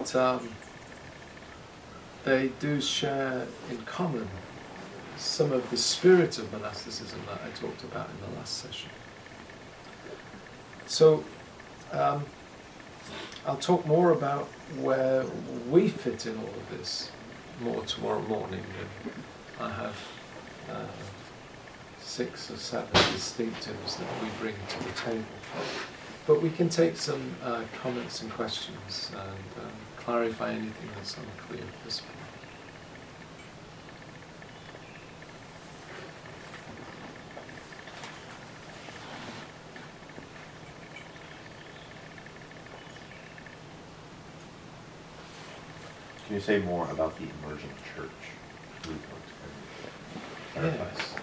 but they do share in common some of the spirit of monasticism that I talked about in the last session. So I'll talk more about where we fit in all of this more tomorrow morning. I have 6 or 7 distinctives that we bring to the table. But we can take some comments and questions and clarify anything that's unclear at this point. Can you say more about the emerging church movement? Yes.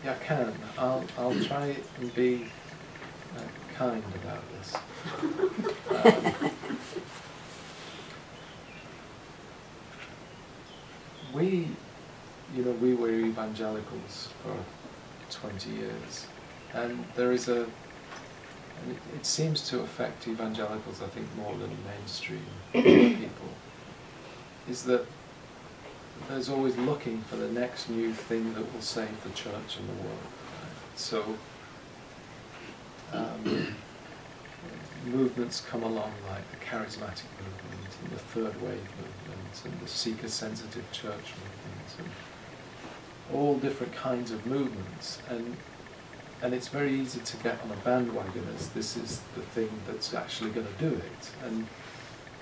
Yeah, I can. I'll try and be kind about this. We were evangelicals for 20 years, and there is and it seems to affect evangelicals, I think, more than mainstream people, is that there's always looking for the next new thing that will save the church and the world. Right? So movements come along like the charismatic movement and the third wave movement and the seeker-sensitive church movement and all different kinds of movements, and it's very easy to get on a bandwagon as this is the thing that's actually going to do it, and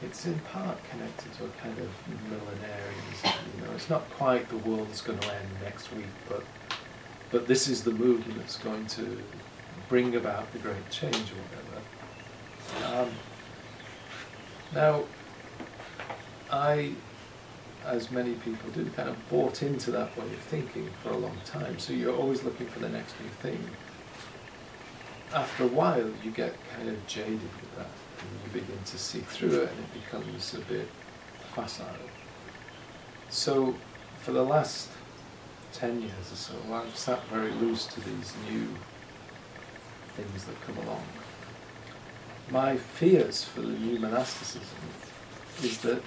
it's in part connected to a kind of millenarianism. It's not quite the world's going to end next week, but this is the movement that's going to bring about the great change or whatever. Now, I, as many people do, kind of bought into that way of thinking for a long time. So you're always looking for the next new thing. After a while, you get kind of jaded with that, and you begin to see through it, and it becomes a bit facile. So for the last 10 years or so, I've sat very loose to these new things that come along. My fears for the new monasticism is that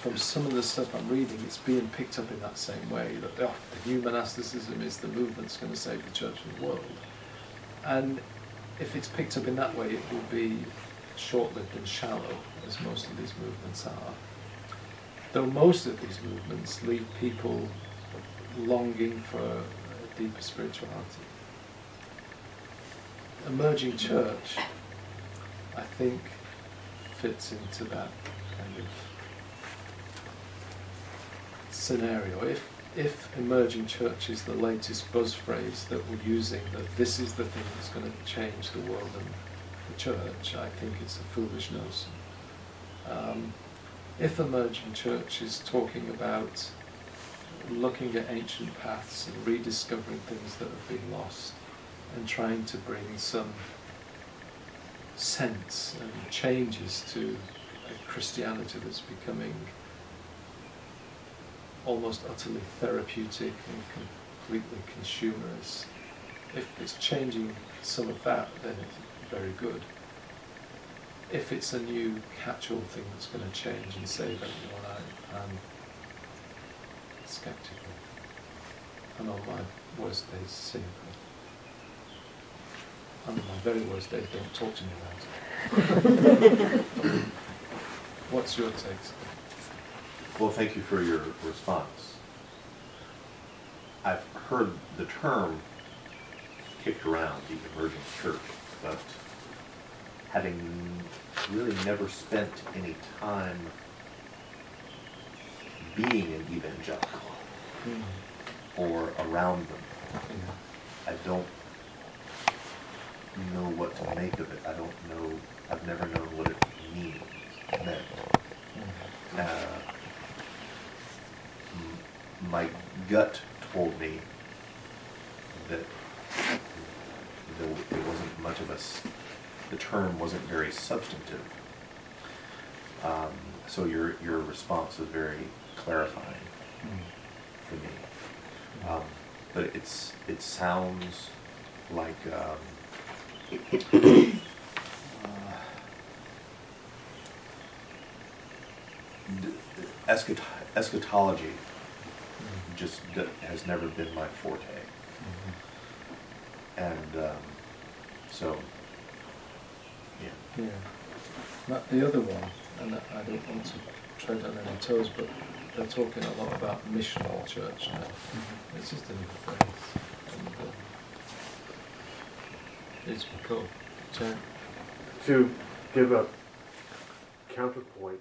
from some of the stuff I'm reading, it's being picked up in that same way, that the new monasticism is the movement that's going to save the church and the world. And if it's picked up in that way, it will be short-lived and shallow, as most of these movements are. Though most of these movements leave people longing for a deeper spirituality. Emerging church, I think, fits into that kind of scenario. If emerging church is the latest buzz phrase that we're using, that this is the thing that's going to change the world and the church, I think it's a foolish notion. If emerging church is talking about looking at ancient paths and rediscovering things that have been lost and trying to bring some sense and changes to a Christianity that's becoming almost utterly therapeutic and completely consumerist. If it's changing some of that, then it's very good. If it's a new catch-all thing that's going to change and save everyone, I'm skeptical. And on my worst days, cynical. And on my very worst days, don't talk to me about it. What's your take? Well, thank you for your response. I've heard the term kicked around, the emerging church, but having really never spent any time being an evangelical or around them, I don't know what to make of it. I don't know, I've never known what it meant. My gut told me that there wasn't much of the term wasn't very substantive. So your response was very clarifying for me. But it sounds like eschatology just has never been my forte. And so, yeah. Yeah. The other one, and I don't want to tread on any toes, but they're talking a lot about missional church now. It's just a new phrase. And, it's cool. To give a counterpoint,